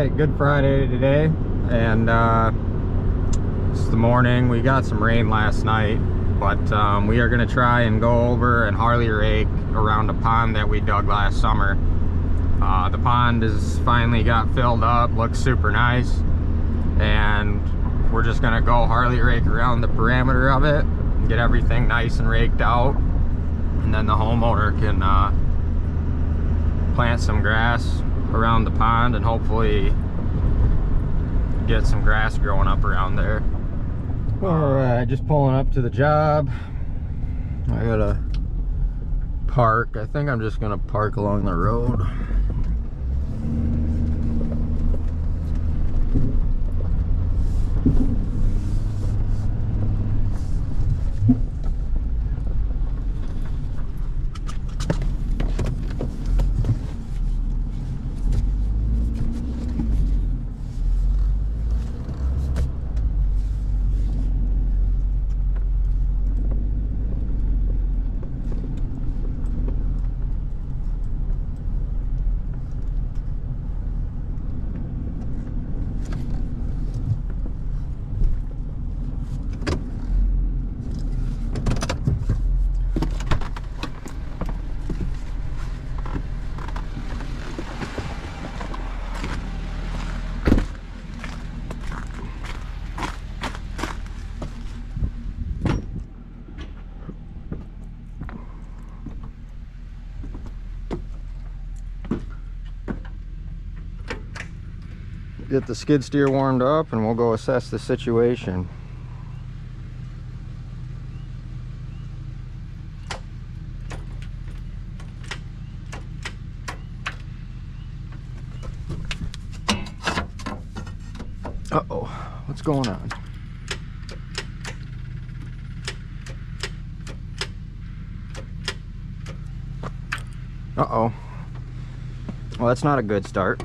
right, Good Friday today, and it's the morning. We got some rain last night, but we are going to try and go over and Harley rake around a pond that we dug last summer. The pond is finally got filled up, looks super nice, and we're just going to go Harley rake around the perimeter of it and get everything nice and raked out, and then the homeowner can plant some grass around the pond and hopefully get some grass growing up around there. Alright, just pulling up to the job. I gotta park. I think I'm just gonna park along the road. Get the skid steer warmed up and we'll go assess the situation. Uh-oh, what's going on? Uh-oh. Well, that's not a good start.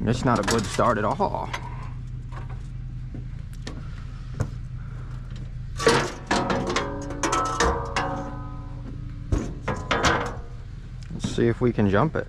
It's not a good start at all. Let's see if we can jump it.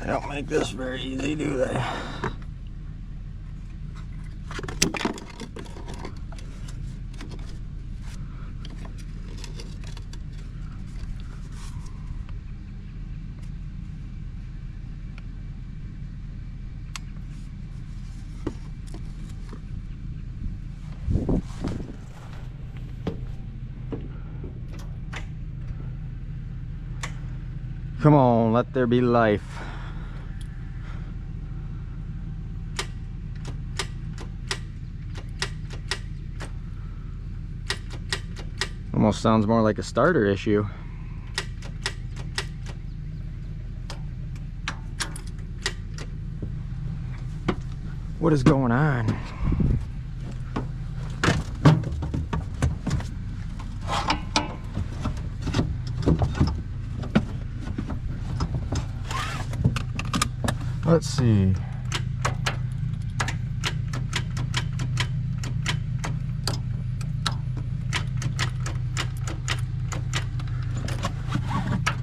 They don't make this very easy, do they? Come on, let there be life. Almost sounds more like a starter issue. What is going on? Let's see.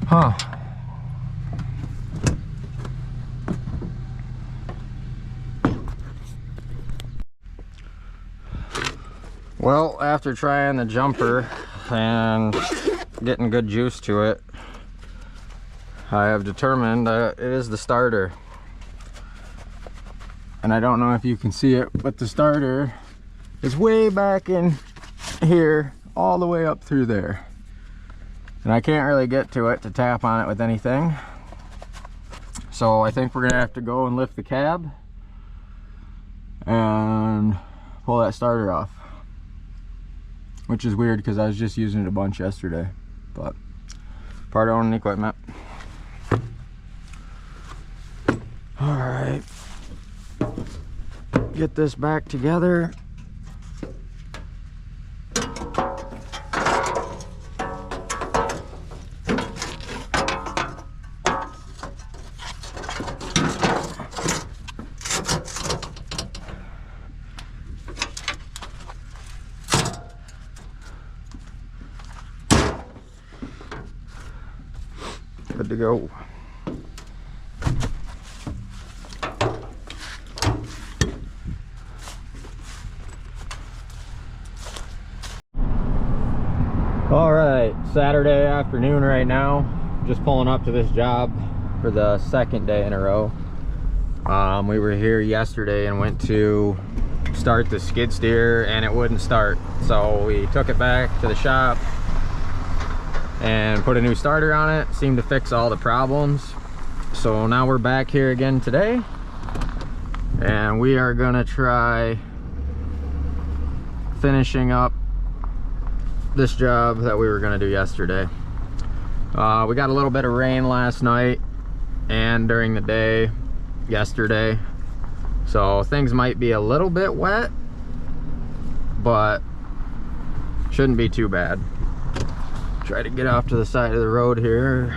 Huh. Well, after trying the jumper and getting good juice to it, I have determined that it is the starter. And I don't know if you can see it, but the starter is way back in here, all the way up through there. And I can't really get to it to tap on it with anything. So I think we're gonna have to go and lift the cab and pull that starter off. Which is weird because I was just using it a bunch yesterday. but part of owning equipment. All right, get this back together. Good to go. All right, Saturday afternoon right now. Just pulling up to this job for the second day in a row. We were here yesterday and went to start the skid steer and it wouldn't start. So we took it back to the shop and put a new starter on it. Seemed to fix all the problems. So now we're back here again today and we are gonna try finishing up this job that we were gonna do yesterday. We got a little bit of rain last night and during the day yesterday, so things might be a little bit wet, but shouldn't be too bad. Try to get off to the side of the road here.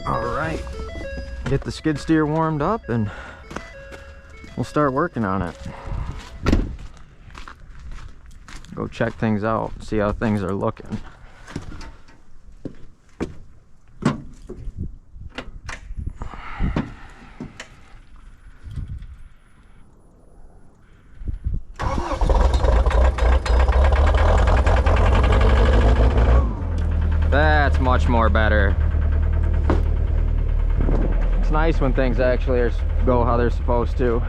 All right, get the skid steer warmed up and we'll start working on it. Go check things out, see how things are looking. That's much more better. It's nice when things actually go how they're supposed to.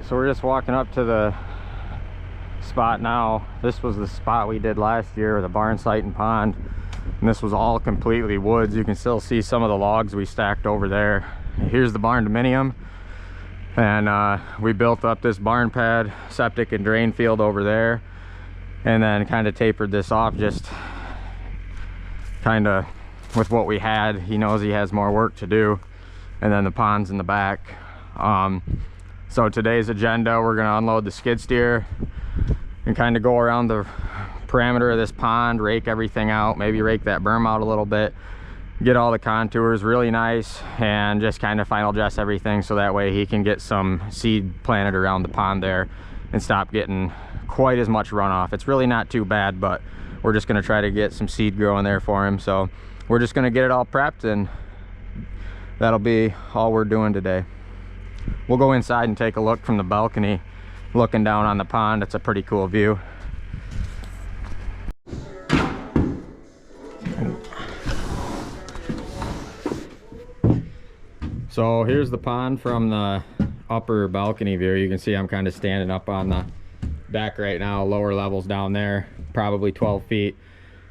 So we're just walking up to the spot now. This was the spot we did last year, the barn site and pond, and this was all completely woods. You can still see some of the logs we stacked over there. Here's the barn dominium, and we built up this barn pad, septic and drain field over there, and then kind of tapered this off just kind of with what we had. He knows he has more work to do, and then the pond's in the back. So today's agenda, we're gonna unload the skid steer and kind of go around the parameter of this pond, rake everything out, maybe rake that berm out a little bit, get all the contours really nice, and just kind of final dress everything so that way he can get some seed planted around the pond there and stop getting quite as much runoff. It's really not too bad, but we're just gonna try to get some seed growing there for him. So we're just gonna get it all prepped and that'll be all we're doing today. We'll go inside and take a look from the balcony, looking down on the pond. It's a pretty cool view. So here's the pond from the upper balcony view. You can see I'm kind of standing up on the deck right now. Lower levels down there, probably 12 feet.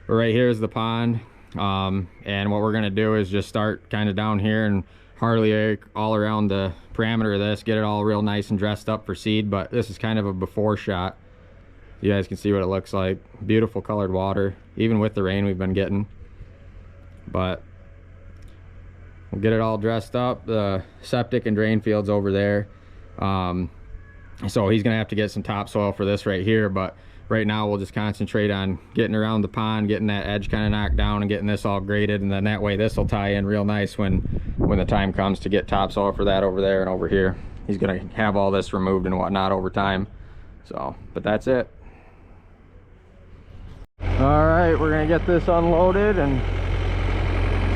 But right here is the pond. And what we're gonna do is just start kind of down here and Harley rake all around the parameter of this, get it all real nice and dressed up for seed. But this is kind of a before shot. You guys can see what it looks like. Beautiful colored water, even with the rain we've been getting. But We'll get it all dressed up. The septic and drain field's over there. So he's gonna have to get some topsoil for this right here, but right now we'll just concentrate on getting around the pond, getting that edge kind of knocked down and getting this all graded, and then that way this will tie in real nice when the time comes to get topsoil for that over there and over here. He's gonna have all this removed and whatnot over time. So, but that's it. All right, we're gonna get this unloaded and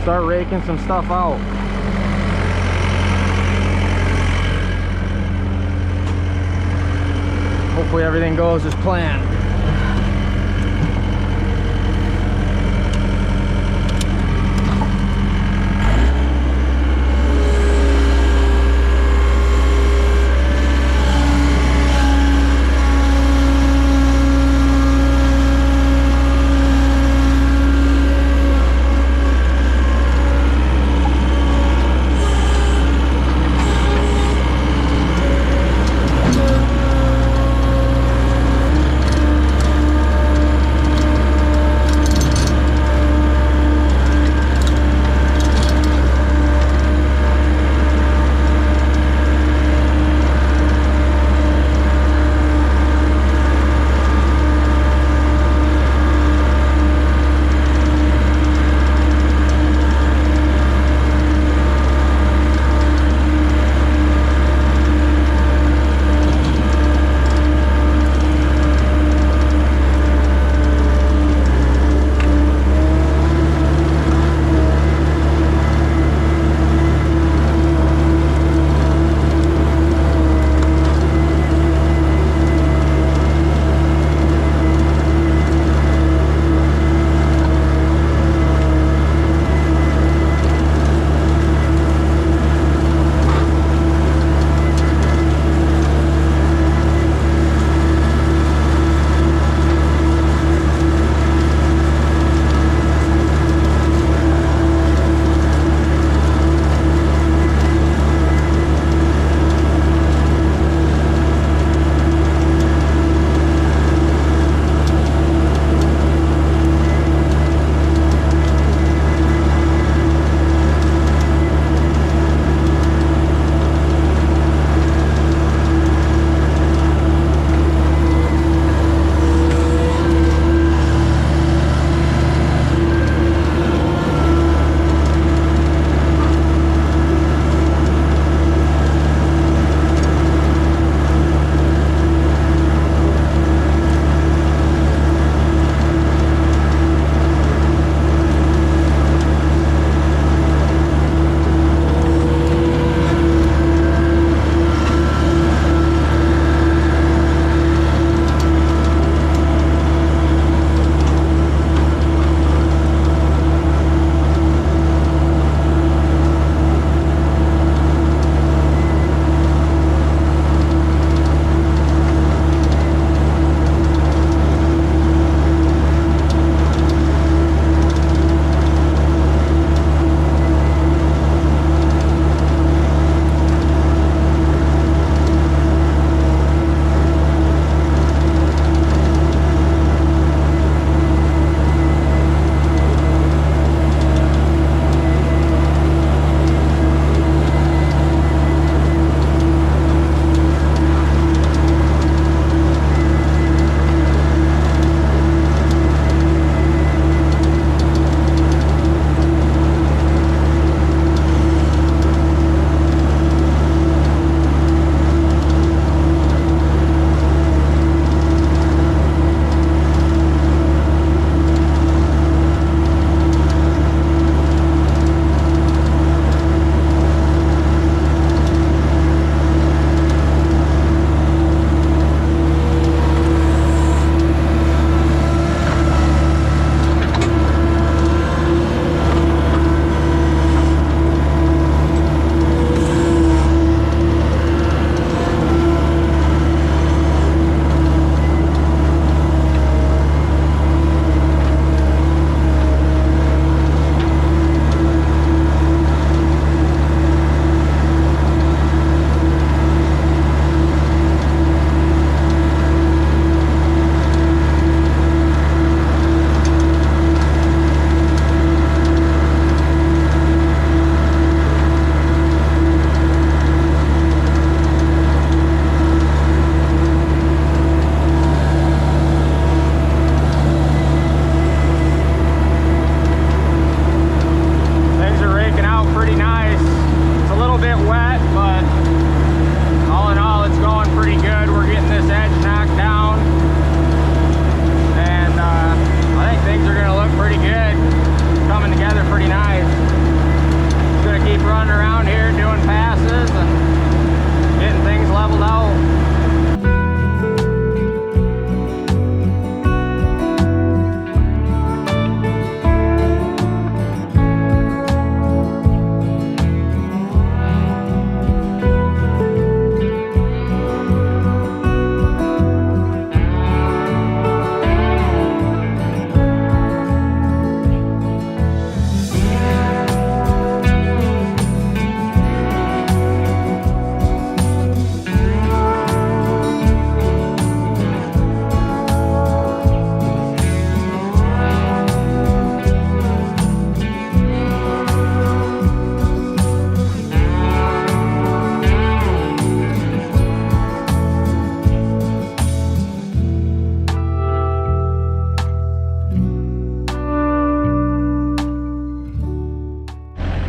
start raking some stuff out. Hopefully everything goes as planned.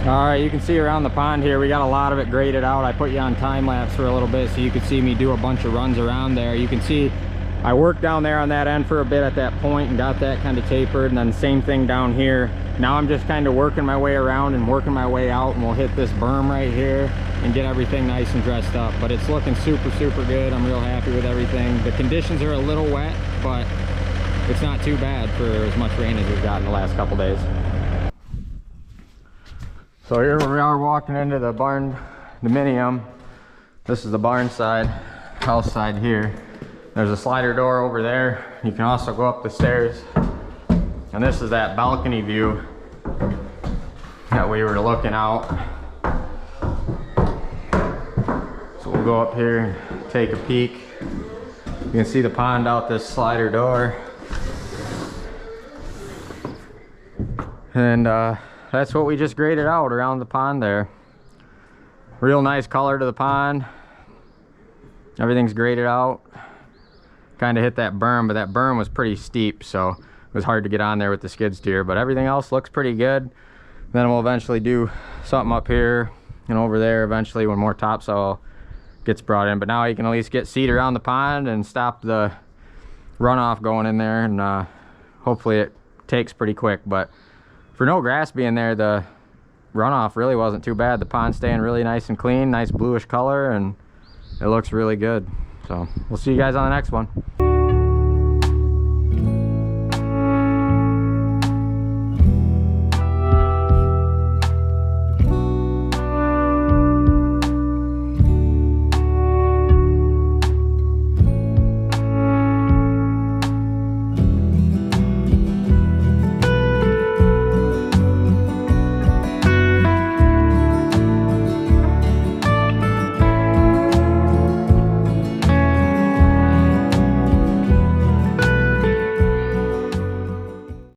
All right, you can see around the pond here, we got a lot of it graded out. I put you on time lapse for a little bit so you could see me do a bunch of runs around there. You can see I worked down there on that end for a bit at that point and got that kind of tapered, and then same thing down here. Now I'm just kind of working my way around and working my way out, and we'll hit this berm right here and get everything nice and dressed up. But it's looking super good. I'm real happy with everything. The conditions are a little wet, but it's not too bad for as much rain as we've got in the last couple days. So here we are walking into the barn dominium. This is the barn side, house side here. There's a slider door over there. You can also go up the stairs. And this is that balcony view that we were looking out. So we'll go up here and take a peek. You can see the pond out this slider door. And that's what we just graded out around the pond there. Real nice color to the pond. Everything's graded out. Kind of hit that berm, but that berm was pretty steep, so it was hard to get on there with the skid steer. But everything else looks pretty good. Then we'll eventually do something up here and over there eventually when more topsoil gets brought in. But now you can at least get seed around the pond and stop the runoff going in there, and hopefully it takes pretty quick. But for no grass being there, the runoff really wasn't too bad. The pond's staying really nice and clean, nice bluish color, and it looks really good. So we'll see you guys on the next one.